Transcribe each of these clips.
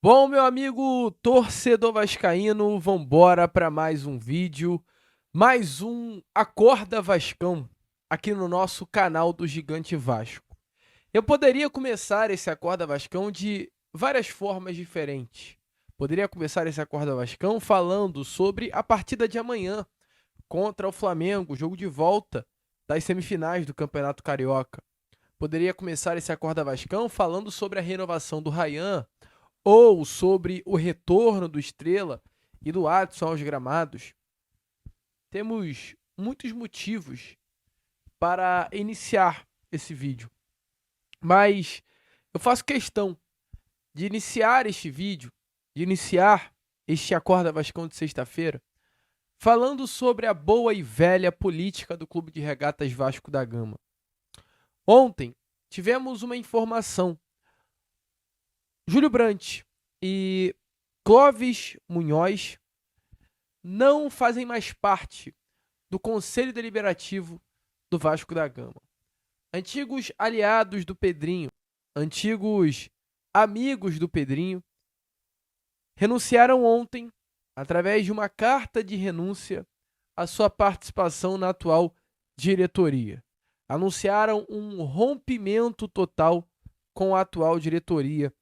Bom, meu amigo torcedor vascaíno, vambora para mais um vídeo, mais um Acorda Vascão, aqui no nosso canal do Gigante Vasco. Eu poderia começar esse Acorda Vascão de várias formas diferentes. Poderia começar esse Acorda Vascão falando sobre a partida de amanhã contra o Flamengo, jogo de volta das semifinais do Campeonato Carioca. Poderia começar esse Acorda Vascão falando sobre a renovação do Ryan, ou sobre o retorno do Estrela e do Adson aos gramados. Temos muitos motivos para iniciar esse vídeo, mas eu faço questão de iniciar este vídeo, de iniciar este Acorda Vascão de sexta-feira, falando sobre a boa e velha política do Clube de Regatas Vasco da Gama. Ontem tivemos uma informação. Júlio Brandt e Clóvis Munhoz não fazem mais parte do Conselho Deliberativo do Vasco da Gama. Antigos aliados do Pedrinho, antigos amigos do Pedrinho, renunciaram ontem, através de uma carta de renúncia, à sua participação na atual diretoria. Anunciaram um rompimento total com a atual diretoria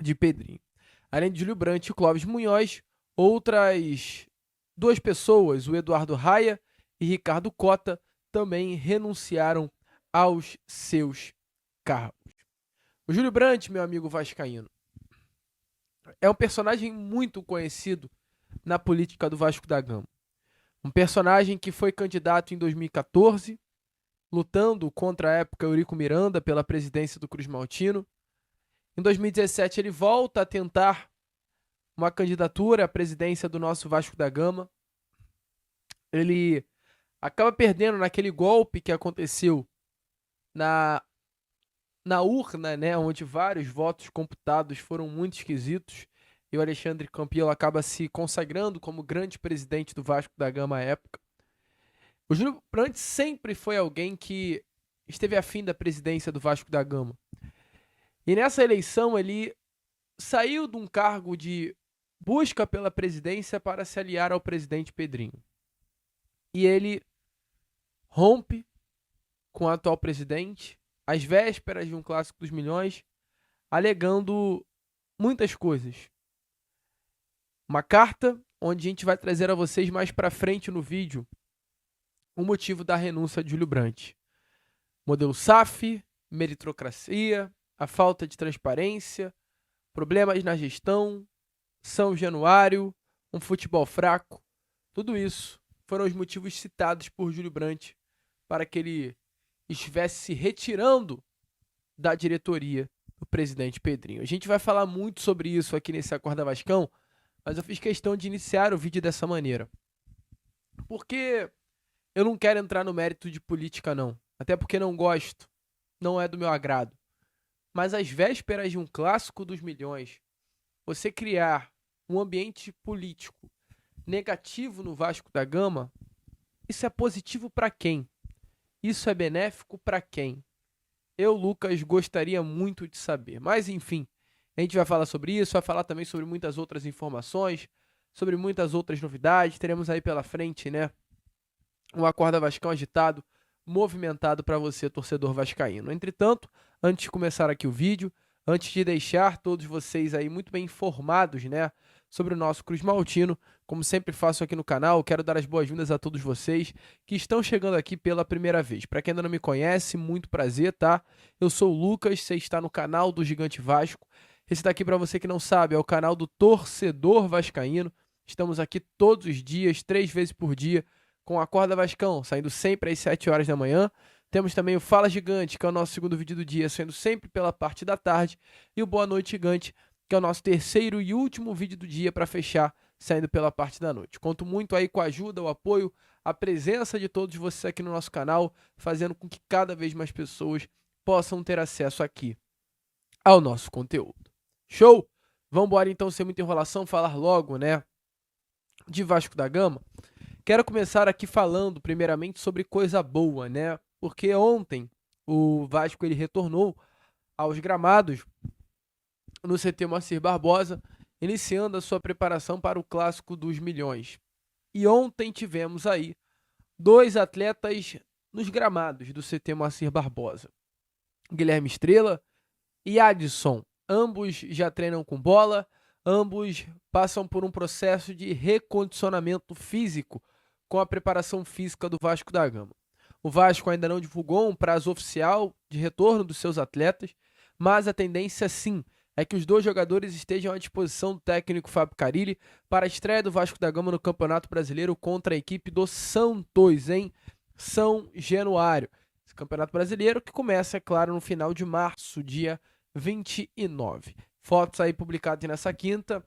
de Pedrinho. Além de Júlio Brandt e Clóvis Munhoz, outras duas pessoas, o Eduardo Raia e Ricardo Cota, também renunciaram aos seus cargos. O Júlio Brandt, meu amigo vascaíno, é um personagem muito conhecido na política do Vasco da Gama. Um personagem que foi candidato em 2014, lutando contra a época Eurico Miranda pela presidência do Cruz Maltino. Em 2017 ele volta a tentar uma candidatura à presidência do nosso Vasco da Gama. Ele acaba perdendo naquele golpe que aconteceu na urna, né, onde vários votos computados foram muito esquisitos, e o Alexandre Campelo acaba se consagrando como grande presidente do Vasco da Gama à época. O Júlio Brandt sempre foi alguém que esteve afim da presidência do Vasco da Gama. E nessa eleição ele saiu de um cargo de busca pela presidência para se aliar ao presidente Pedrinho. E ele rompe com o atual presidente, às vésperas de um Clássico dos Milhões, alegando muitas coisas. Uma carta onde a gente vai trazer a vocês mais para frente no vídeo o motivo da renúncia de Júlio Brandt. Modelo SAF, meritocracia, a falta de transparência, problemas na gestão, São Januário, um futebol fraco. Tudo isso foram os motivos citados por Júlio Brandt para que ele estivesse se retirando da diretoria do presidente Pedrinho. A gente vai falar muito sobre isso aqui nesse Acorda Vascão, mas eu fiz questão de iniciar o vídeo dessa maneira. Porque eu não quero entrar no mérito de política, não. Até porque não gosto, não é do meu agrado. Mas às vésperas de um Clássico dos Milhões, você criar um ambiente político negativo no Vasco da Gama, isso é positivo para quem? Isso é benéfico para quem? Eu, Lucas, gostaria muito de saber. Mas, enfim, a gente vai falar sobre isso, vai falar também sobre muitas outras informações, sobre muitas outras novidades. Teremos aí pela frente, né, um Acorda Vascão agitado, movimentado para você, torcedor vascaíno. Entretanto, antes de começar aqui o vídeo, antes de deixar todos vocês aí muito bem informados, né, sobre o nosso Cruz Maltino, como sempre faço aqui no canal, quero dar as boas-vindas a todos vocês que estão chegando aqui pela primeira vez. Para quem ainda não me conhece, muito prazer, tá? Eu sou o Lucas, você está no canal do Gigante Vasco. Esse daqui, para você que não sabe, é o canal do Torcedor Vascaíno. Estamos aqui todos os dias, 3 vezes por dia, com o Acorda Vascão, saindo sempre às 7 horas da manhã. Temos também o Fala Gigante, que é o nosso segundo vídeo do dia, saindo sempre pela parte da tarde. E o Boa Noite Gigante, que é o nosso terceiro e último vídeo do dia para fechar, saindo pela parte da noite. Conto muito aí com a ajuda, o apoio, a presença de todos vocês aqui no nosso canal, fazendo com que cada vez mais pessoas possam ter acesso aqui ao nosso conteúdo. Show? Vamos embora então, sem muita enrolação, falar logo, né, de Vasco da Gama. Quero começar aqui falando primeiramente sobre coisa boa, né? Porque ontem o Vasco ele retornou aos gramados no CT Moacir Barbosa, iniciando a sua preparação para o Clássico dos Milhões. E ontem tivemos aí 2 atletas nos gramados do CT Moacir Barbosa. Guilherme Estrela e Adson. Ambos já treinam com bola, ambos passam por um processo de recondicionamento físico com a preparação física do Vasco da Gama. O Vasco ainda não divulgou um prazo oficial de retorno dos seus atletas, mas a tendência sim é que os 2 jogadores estejam à disposição do técnico Fábio Carille para a estreia do Vasco da Gama no Campeonato Brasileiro contra a equipe do Santos, em São Januário. Esse Campeonato Brasileiro que começa, é claro, no final de março, dia 29. Fotos aí publicadas nessa quinta,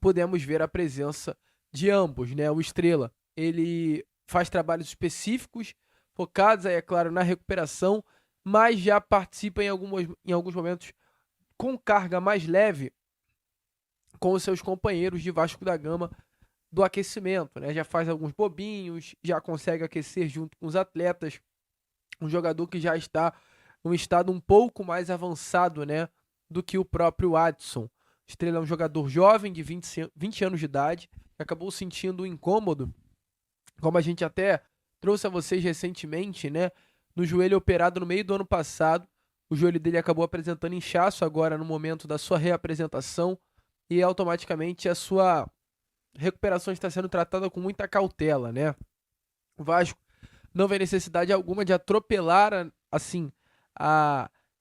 podemos ver a presença de ambos, né? O Estrela, ele faz trabalhos específicos, focados aí, é claro, na recuperação, mas já participa em alguns momentos com carga mais leve com os seus companheiros de Vasco da Gama do aquecimento, né? Já faz alguns bobinhos, já consegue aquecer junto com os atletas. Um jogador que já está em um estado um pouco mais avançado, né, do que o próprio Adson. Estrela é um jogador jovem de 20 anos de idade, que acabou sentindo um incômodo, como a gente até trouxe a vocês recentemente, né, no joelho operado no meio do ano passado. O joelho dele acabou apresentando inchaço agora no momento da sua reapresentação e automaticamente a sua recuperação está sendo tratada com muita cautela, né? O Vasco não vê necessidade alguma de atropelar, assim,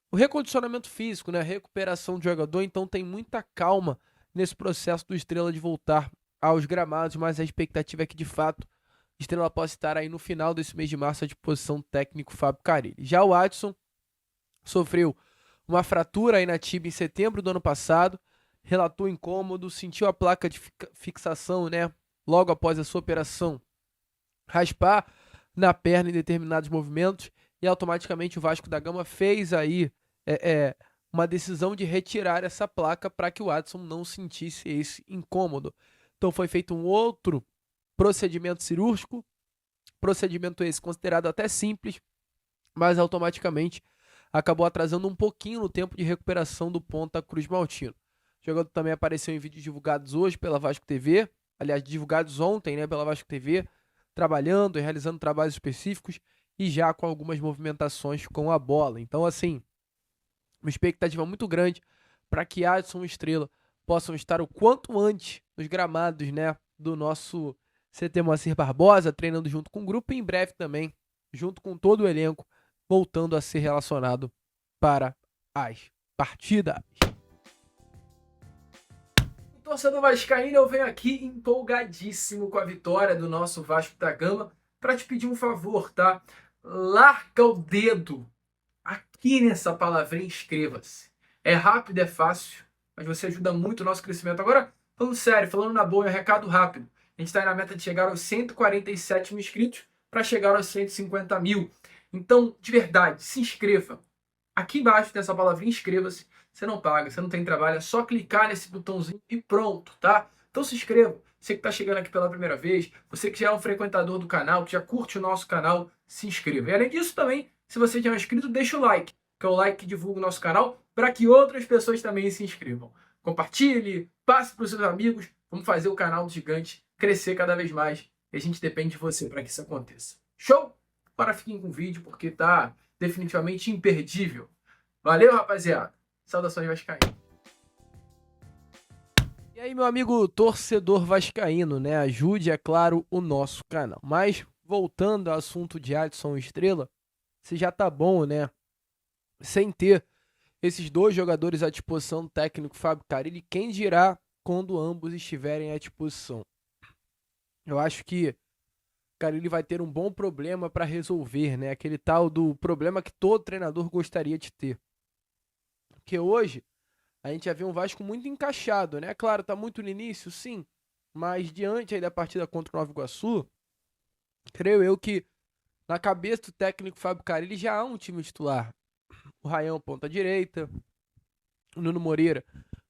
o recondicionamento físico, né? A recuperação do jogador, então tem muita calma nesse processo do Estrela de voltar aos gramados, mas a expectativa é que, de fato, Estrela possa estar aí no final desse mês de março à disposição do técnico Fábio Carille. Já o Adson sofreu uma fratura aí na tíbia em setembro do ano passado, relatou incômodo, sentiu a placa de fixação, né, logo após a sua operação, raspar na perna em determinados movimentos, e automaticamente o Vasco da Gama fez aí uma decisão de retirar essa placa para que o Adson não sentisse esse incômodo. Então foi feito um outro procedimento cirúrgico, procedimento esse considerado até simples, mas automaticamente acabou atrasando um pouquinho no tempo de recuperação do ponta Cruz Maltino. O jogador também apareceu em vídeos divulgados hoje pela Vasco TV, aliás, divulgados ontem, né, pela Vasco TV, trabalhando e realizando trabalhos específicos e já com algumas movimentações com a bola. Então, assim, uma expectativa muito grande para que Adson e Estrela possam estar o quanto antes nos gramados, né, do nosso CT Moacir Barbosa, treinando junto com o grupo e em breve também, junto com todo o elenco, voltando a ser relacionado para as partidas. Torcedor vascaíno, eu venho aqui empolgadíssimo com a vitória do nosso Vasco da Gama para te pedir um favor, tá? Larga o dedo aqui nessa palavrinha, inscreva-se. É rápido, é fácil, mas você ajuda muito o nosso crescimento. Agora, falando sério, falando na boa, é um recado rápido. A gente está na meta de chegar aos 147 mil inscritos para chegar aos 150 mil. Então, de verdade, se inscreva. Aqui embaixo dessa palavrinha, inscreva-se. Você não paga, você não tem trabalho, é só clicar nesse botãozinho e pronto, tá? Então se inscreva. Você que está chegando aqui pela primeira vez, você que já é um frequentador do canal, que já curte o nosso canal, se inscreva. E além disso também, se você já é inscrito, deixa o like, que é o like que divulga o nosso canal, para que outras pessoas também se inscrevam. Compartilhe, passe para os seus amigos, vamos fazer o canal do Gigante crescer cada vez mais. E a gente depende de você para que isso aconteça. Show? Agora fiquem com o vídeo, porque tá definitivamente imperdível. Valeu, rapaziada. Saudações vascaínas. E aí, meu amigo torcedor vascaíno, né? Ajude, é claro, o nosso canal. Mas, voltando ao assunto de Adson Estrela, se já tá bom, né? Sem ter esses 2 jogadores à disposição do técnico Fábio Carille, quem dirá quando ambos estiverem à disposição? Eu acho que Carille vai ter um bom problema para resolver, né? Aquele tal do problema que todo treinador gostaria de ter. Porque hoje a gente já vê um Vasco muito encaixado, né? Claro, tá muito no início, sim, mas diante aí da partida contra o Nova Iguaçu, creio eu que na cabeça do técnico Fábio Carille já há um time titular. O Rayão, ponta direita, o Nuno Moreira,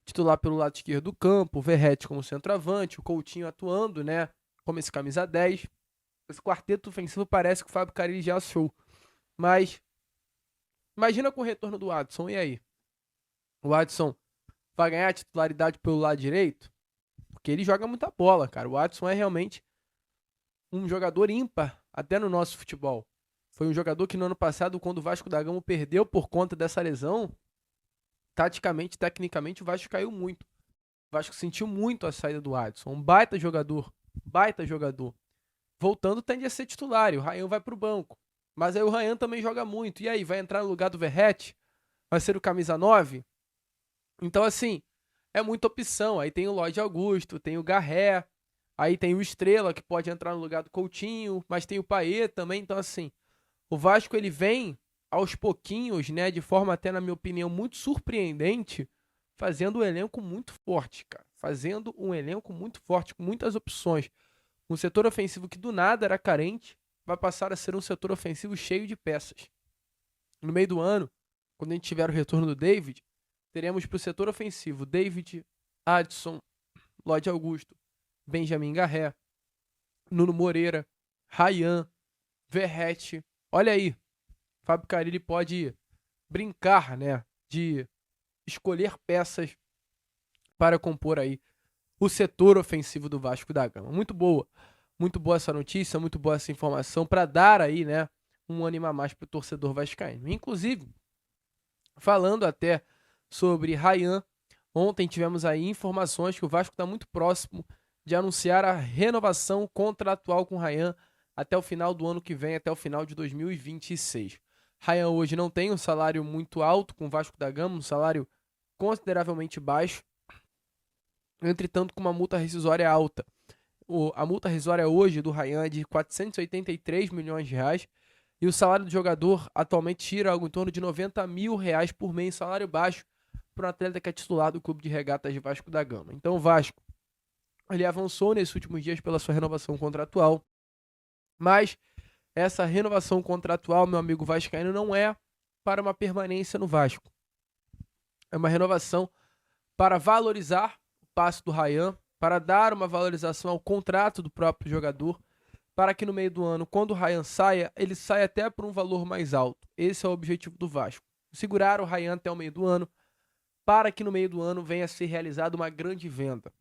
titular pelo lado esquerdo do campo, o Verratti como centroavante, o Coutinho atuando, né, como esse camisa 10. Esse quarteto ofensivo parece que o Fábio Carille já achou. Mas imagina com o retorno do Adson, e aí? O Adson vai ganhar a titularidade pelo lado direito? Porque ele joga muita bola, cara. O Watson é realmente um jogador ímpar, até no nosso futebol. Foi um jogador que no ano passado, quando o Vasco da Gama perdeu por conta dessa lesão, taticamente, tecnicamente, o Vasco caiu muito. O Vasco sentiu muito a saída do Watson. Um baita jogador. Baita jogador. Voltando, tende a ser titular. E o Ryan vai pro banco. Mas aí o Ryan também joga muito. E aí, vai entrar no lugar do Verratti? Vai ser o camisa 9? Então, assim, é muita opção. Aí tem o Lloyd Augusto, tem o Garré, aí tem o Estrela, que pode entrar no lugar do Coutinho, mas tem o Payet também. Então, assim, o Vasco ele vem aos pouquinhos, né, de forma até, na minha opinião, muito surpreendente, fazendo um elenco muito forte, cara. Fazendo um elenco muito forte, com muitas opções. Um setor ofensivo que do nada era carente, vai passar a ser um setor ofensivo cheio de peças. No meio do ano, quando a gente tiver o retorno do David, teremos para o setor ofensivo David, Adson, Lloyd Augusto, Benjamin Garré, Nuno Moreira, Ryan, Verratti. Olha aí, Fábio Carille pode brincar, né, de escolher peças para compor aí o setor ofensivo do Vasco da Gama. Muito boa essa notícia, muito boa essa informação para dar aí, né, um ânimo a mais para o torcedor vascaíno. Inclusive, falando até sobre Ryan, ontem tivemos aí informações que o Vasco está muito próximo de anunciar a renovação contratual com o Ryan até o final do ano que vem, até o final de 2026. Ryan hoje não tem um salário muito alto com o Vasco da Gama, um salário consideravelmente baixo, entretanto com uma multa rescisória alta. A multa rescisória hoje do Ryan é de 483 milhões de reais e o salário do jogador atualmente tira algo em torno de 90 mil reais por mês, salário baixo para um atleta que é titular do Clube de Regatas de Vasco da Gama. Então o Vasco ele avançou nesses últimos dias pela sua renovação contratual, mas essa renovação contratual, meu amigo vascaíno, não é para uma permanência no Vasco. É uma renovação para valorizar o passe do Ryan, para dar uma valorização ao contrato do próprio jogador, para que no meio do ano, quando o Ryan saia, ele saia até por um valor mais alto. Esse é o objetivo do Vasco. Segurar o Ryan até o meio do ano, para que no meio do ano venha a ser realizada uma grande venda.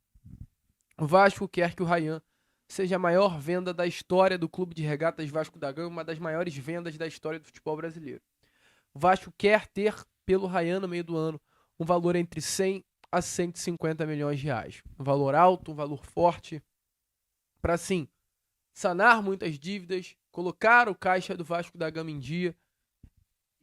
O Vasco quer que o Ryan seja a maior venda da história do Clube de Regatas Vasco da Gama, uma das maiores vendas da história do futebol brasileiro. O Vasco quer ter, pelo Ryan no meio do ano, um valor entre 100 a 150 milhões de reais. Um valor alto, um valor forte, para sim sanar muitas dívidas, colocar o caixa do Vasco da Gama em dia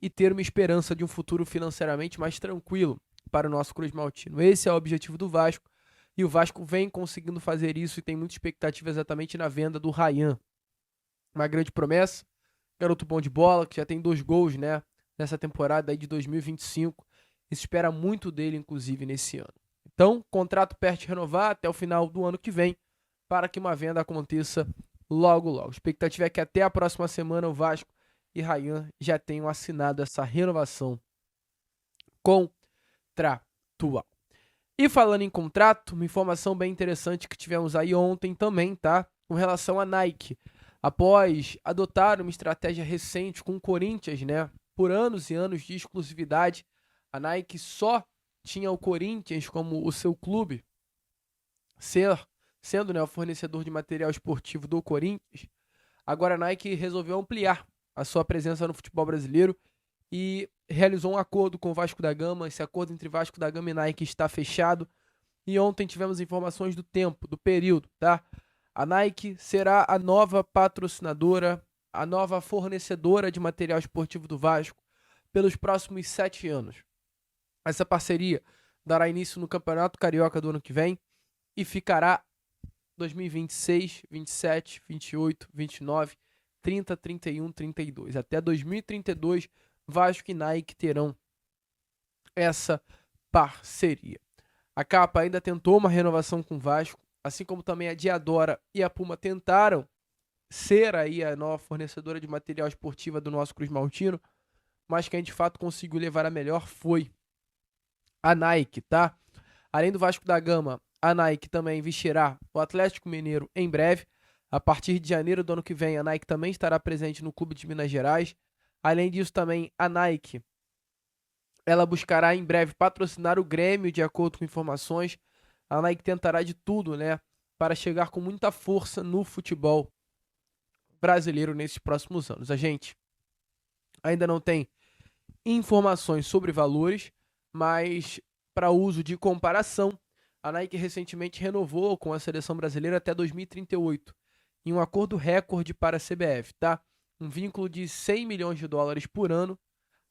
e ter uma esperança de um futuro financeiramente mais tranquilo para o nosso Cruz Maltino. Esse é o objetivo do Vasco e o Vasco vem conseguindo fazer isso e tem muita expectativa exatamente na venda do Ryan. Uma grande promessa, garoto bom de bola, que já tem 2 gols, né, nessa temporada aí de 2025. E se espera muito dele, inclusive, nesse ano. Então, contrato perto de renovar até o final do ano que vem, para que uma venda aconteça logo, logo. A expectativa é que até a próxima semana o Vasco e Ryan já tenham assinado essa renovação contratual. E falando em contrato, uma informação bem interessante que tivemos aí ontem também, tá? Com relação à Nike. Após adotar uma estratégia recente com o Corinthians, né? Por anos e anos de exclusividade, a Nike só tinha o Corinthians como o seu clube, sendo, né, o fornecedor de material esportivo do Corinthians. Agora a Nike resolveu ampliar a sua presença no futebol brasileiro e realizou um acordo com o Vasco da Gama. Esse acordo entre Vasco da Gama e Nike está fechado. E ontem tivemos informações do tempo, do período, tá? A Nike será a nova patrocinadora, a nova fornecedora de material esportivo do Vasco pelos próximos 7 anos. Essa parceria dará início no Campeonato Carioca do ano que vem e ficará 2026, 27, 28, 29, 30, 31, 32. Até 2032, Vasco e Nike terão essa parceria. A Capa ainda tentou uma renovação com o Vasco, assim como também a Diadora e a Puma tentaram ser aí a nova fornecedora de material esportiva do nosso Cruz Maltino, mas quem de fato conseguiu levar a melhor foi a Nike, tá? Além do Vasco da Gama, a Nike também vestirá o Atlético Mineiro em breve. A partir de janeiro do ano que vem, a Nike também estará presente no Clube de Minas Gerais. Além disso, também a Nike Ela buscará em breve patrocinar o Grêmio, de acordo com informações. A Nike tentará de tudo, né, para chegar com muita força no futebol brasileiro nesses próximos anos. A gente ainda não tem informações sobre valores, mas para uso de comparação, a Nike recentemente renovou com a seleção brasileira até 2038, em um acordo recorde para a CBF, tá? Um vínculo de 100 milhões de dólares por ano,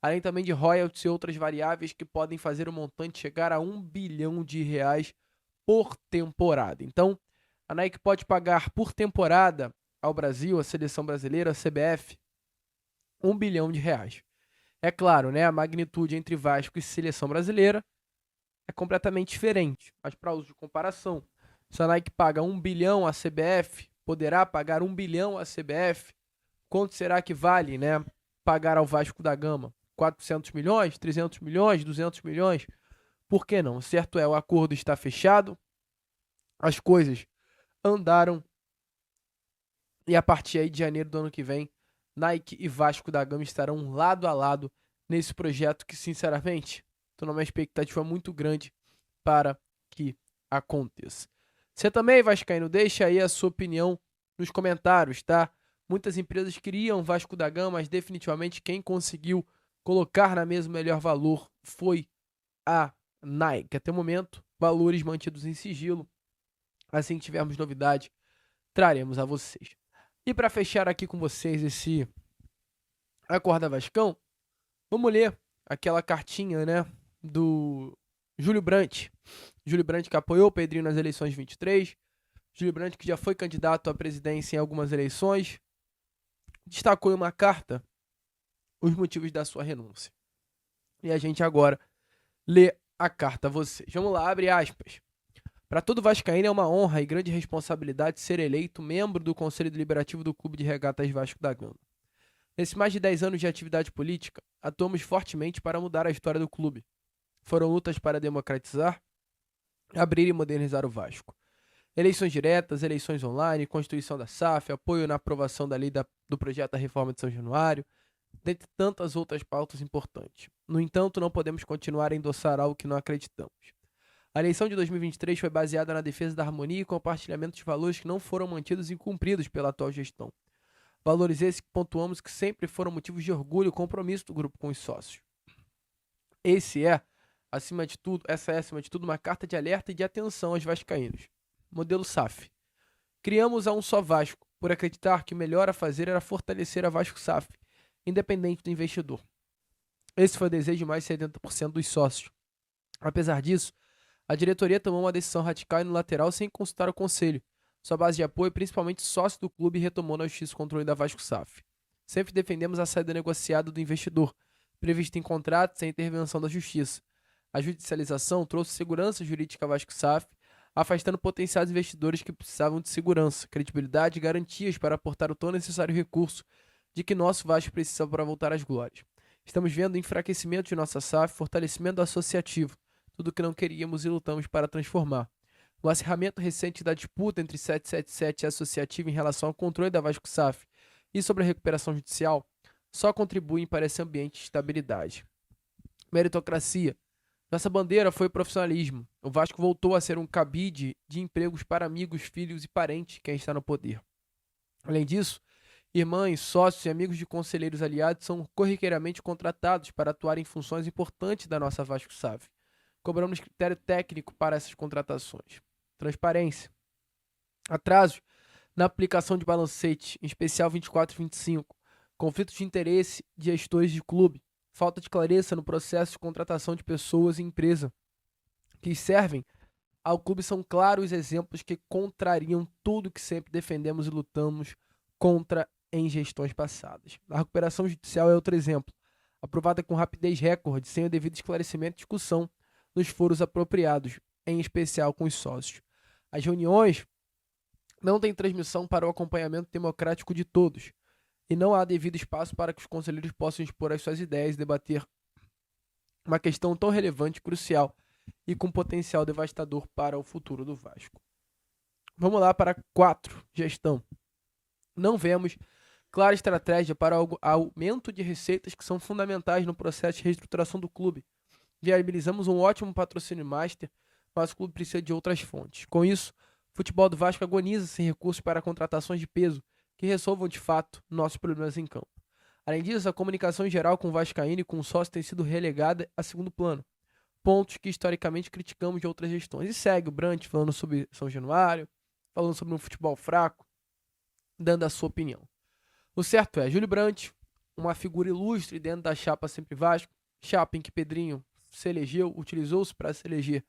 além também de royalties e outras variáveis que podem fazer o montante chegar a 1 bilhão de reais por temporada. Então, a Nike pode pagar por temporada ao Brasil, a seleção brasileira, a CBF, 1 bilhão de reais. É claro, né, a magnitude entre Vasco e seleção brasileira é completamente diferente, mas para uso de comparação, se a Nike paga 1 bilhão à CBF, poderá pagar 1 bilhão à CBF, quanto será que vale, né, pagar ao Vasco da Gama? 400 milhões, 300 milhões, 200 milhões? Por que não? Certo é, o acordo está fechado, as coisas andaram e a partir aí de janeiro do ano que vem, Nike e Vasco da Gama estarão lado a lado nesse projeto que, sinceramente, estou numa expectativa muito grande para que aconteça. Você também, vascaíno, deixa aí a sua opinião nos comentários, tá? Muitas empresas queriam Vasco da Gama, mas definitivamente quem conseguiu colocar na mesa o melhor valor foi a Nike. Até o momento, valores mantidos em sigilo. Assim que tivermos novidade, traremos a vocês. E para fechar aqui com vocês esse Acorda Vascão, vamos ler aquela cartinha, né, do Júlio Brandt. Júlio Brandt que apoiou o Pedrinho nas eleições de 23. Júlio Brandt que já foi candidato à presidência em algumas eleições. Destacou em uma carta os motivos da sua renúncia. E a gente agora lê a carta a vocês. Vamos lá, abre aspas. Para todo vascaíno é uma honra e grande responsabilidade ser eleito membro do Conselho Deliberativo do Clube de Regatas Vasco da Gama. Nesses mais de 10 anos de atividade política, atuamos fortemente para mudar a história do clube. Foram lutas para democratizar, abrir e modernizar o Vasco. Eleições diretas, eleições online, constituição da SAF, apoio na aprovação da lei do projeto da reforma de São Januário, dentre tantas outras pautas importantes. No entanto, não podemos continuar a endossar algo que não acreditamos. A eleição de 2023 foi baseada na defesa da harmonia e compartilhamento de valores que não foram mantidos e cumpridos pela atual gestão. Valores esses que pontuamos que sempre foram motivos de orgulho e compromisso do grupo com os sócios. Essa é, acima de tudo, uma carta de alerta e de atenção aos vascaínos. Modelo SAF. Criamos a um só Vasco, por acreditar que o melhor a fazer era fortalecer a Vasco SAF, independente do investidor. Esse foi o desejo de mais de 70% dos sócios. Apesar disso, a diretoria tomou uma decisão radical e unilateral sem consultar o conselho. Sua base de apoio, principalmente sócio do clube, retomou na justiça o controle da Vasco SAF. Sempre defendemos a saída negociada do investidor, prevista em contrato sem intervenção da justiça. A judicialização trouxe segurança jurídica à Vasco SAF, afastando potenciais investidores que precisavam de segurança, credibilidade e garantias para aportar o tão necessário recurso de que nosso Vasco precisa para voltar às glórias. Estamos vendo o enfraquecimento de nossa SAF, fortalecimento do associativo, tudo o que não queríamos e lutamos para transformar. O acirramento recente da disputa entre 777 e associativo em relação ao controle da Vasco SAF e sobre a recuperação judicial só contribuem para esse ambiente de estabilidade. Meritocracia. Nossa bandeira foi o profissionalismo. O Vasco voltou a ser um cabide de empregos para amigos, filhos e parentes de quem está no poder. Além disso, irmãs, sócios e amigos de conselheiros aliados são corriqueiramente contratados para atuar em funções importantes da nossa Vasco SAF. Cobramos critério técnico para essas contratações. Transparência. Atrasos na aplicação de balancete, em especial 24 e 25. Conflitos de interesse de gestores de clube. Falta de clareza no processo de contratação de pessoas e empresa que servem ao clube são claros exemplos que contrariam tudo que sempre defendemos e lutamos contra em gestões passadas. A recuperação judicial é outro exemplo, aprovada com rapidez recorde, sem o devido esclarecimento e discussão nos foros apropriados, em especial com os sócios. As reuniões não têm transmissão para o acompanhamento democrático de todos, e não há devido espaço para que os conselheiros possam expor as suas ideias e debater uma questão tão relevante e crucial e com potencial devastador para o futuro do Vasco. Vamos lá para 4. Gestão. Não vemos clara estratégia para o aumento de receitas que são fundamentais no processo de reestruturação do clube, Viabilizamos um ótimo patrocínio master, mas o clube precisa de outras fontes. Com isso, o futebol do Vasco agoniza sem recursos para contratações de peso que resolvam de fato nossos problemas em campo. Além disso, a comunicação em geral com o vascaíno e com o sócio tem sido relegada a segundo plano, pontos que historicamente criticamos de outras gestões. E segue o Brant falando sobre São Januário, falando sobre um futebol fraco, dando a sua opinião. O certo é, Júlio Brant, uma figura ilustre dentro da chapa Sempre Vasco, chapa em que Pedrinho se elegeu, utilizou-se para se eleger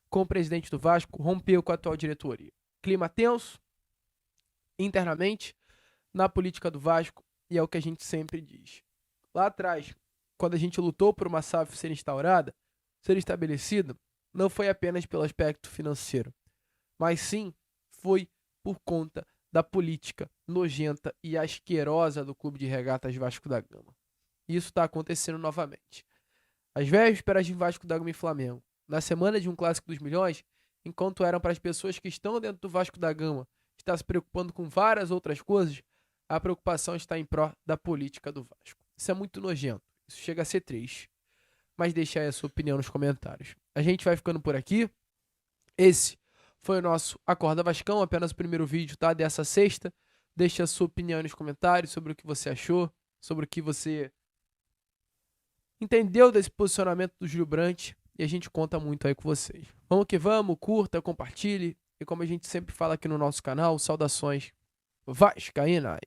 como presidente do Vasco, rompeu com a atual diretoria. Clima tenso, internamente, na política do Vasco, e é o que a gente sempre diz. Lá atrás, quando a gente lutou por uma SAF ser instaurada, ser estabelecida, não foi apenas pelo aspecto financeiro, mas sim foi por conta da política nojenta e asquerosa do Clube de Regatas Vasco da Gama. Isso está acontecendo novamente. Às vésperas de Vasco da Gama e Flamengo, na semana de um Clássico dos Milhões, enquanto eram para as pessoas que estão dentro do Vasco da Gama estar se preocupando com várias outras coisas, a preocupação está em pró da política do Vasco. Isso é muito nojento, isso chega a ser triste. Mas deixa aí a sua opinião nos comentários. A gente vai ficando por aqui. Esse foi o nosso Acorda Vascão, apenas o primeiro vídeo, tá? Dessa sexta. Deixa a sua opinião nos comentários sobre o que você achou, sobre o que você entendeu desse posicionamento do Júlio Brant, e a gente conta muito aí com vocês. Vamos que vamos, curta, compartilhe, e como a gente sempre fala aqui no nosso canal, saudações vascaínas.